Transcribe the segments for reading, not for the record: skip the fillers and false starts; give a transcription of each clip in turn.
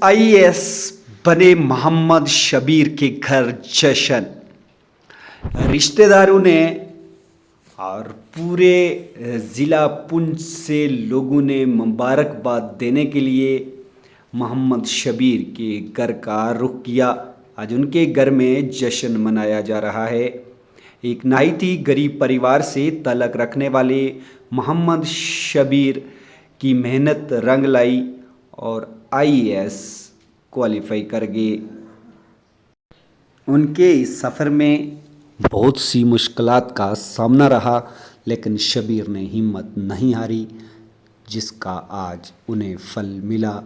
IAS बने मोहम्मद शबीर के घर जश्न। रिश्तेदारों ने और पूरे ज़िला पुंछ से लोगों ने मुबारकबाद देने के लिए मोहम्मद शबीर के घर का रुख किया। आज उनके घर में जश्न मनाया जा रहा है। एक नहायत ही गरीब परिवार से ताल्लुक़ रखने वाले मोहम्मद शबीर की मेहनत रंग लाई और IAS क्वालिफाई कर गए। उनके इस सफ़र में बहुत सी मुश्किलात का सामना रहा, लेकिन शबीर ने हिम्मत नहीं हारी, जिसका आज उन्हें फल मिला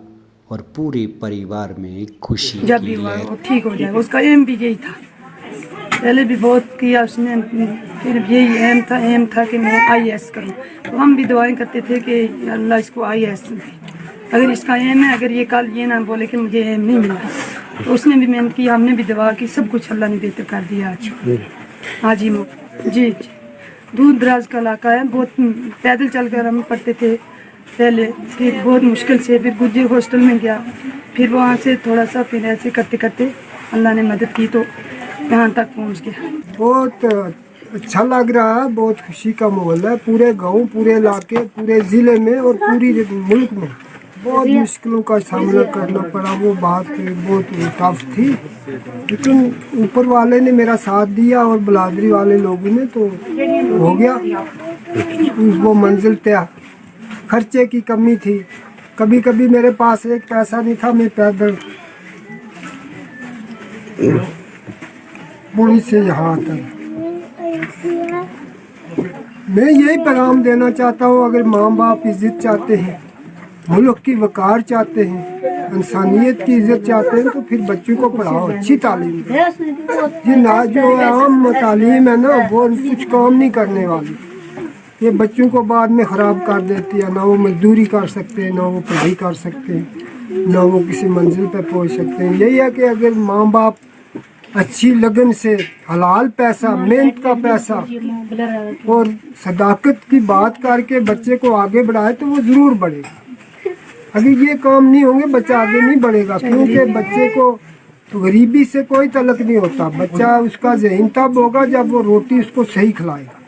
और पूरे परिवार में खुशी जब की भी लहर। वो ठीक हो जाएगा। उसका एम भी यही था, पहले भी बहुत किया उसने, फिर यही एम था कि मैं IAS करूं। तो हम भी दुआएं करते थे कि अल्लाह इसको IAS दे। अगर इसका एम है, अगर ये कल ये ना बोले कि मुझे एम नहीं मिला, तो उसने भी मेहनत की, हमने भी दुआ की, सब कुछ अल्लाह ने बेहतर कर दिया आज। हाँ जी जी, दूर दराज का इलाका है, बहुत पैदल चलकर हम पढ़ते थे पहले, फिर बहुत मुश्किल से फिर गुज्जर हॉस्टल में गया, फिर वहाँ से थोड़ा सा फिर ऐसे करते करते अल्लाह ने मदद की तो यहाँ तक पहुँच गया। बहुत अच्छा लग रहा है, बहुत खुशी का माहौल है। पूरे गांव, पूरे इलाके, पूरे ज़िले में और पूरी मुल्क में बहुत मुश्किलों का सामना करना पड़ा। वो बात बहुत टफ थी, लेकिन ऊपर वाले ने मेरा साथ दिया और बलादरी वाले लोगों ने, तो हो गया वो मंजिल तय। खर्चे की कमी थी, कभी कभी मेरे पास एक पैसा नहीं था, मैं पैदल पुलिस से यहाँ आता। मैं यही पैगाम देना चाहता हूँ, अगर माँ बाप इज्जत चाहते हैं, मुल्क की वकार चाहते हैं, इंसानियत की इज्जत चाहते हैं, तो फिर बच्चों को पढ़ाओ, अच्छी तालीम दो। ये ना जो आम तालीम है ना, वो कुछ काम नहीं करने वाली, ये बच्चों को बाद में ख़राब कर देती है। ना वो मजदूरी कर सकते हैं, ना वो पढ़ाई कर सकते हैं, ना वो किसी मंजिल पर पहुँच सकते हैं। यही है कि अगर माँ बाप अच्छी लगन से हलाल पैसा, मेहनत का पैसा और सदाकत की बात करके बच्चे को आगे बढ़ाए, तो वो ज़रूर बढ़ेगा। अगर ये काम नहीं होंगे, बच्चा आगे नहीं बढ़ेगा, क्योंकि बच्चे को तो गरीबी से कोई तल्लुक़ नहीं होता। बच्चा उसका ज़हन तब होगा जब वो रोटी उसको सही खिलाएगा।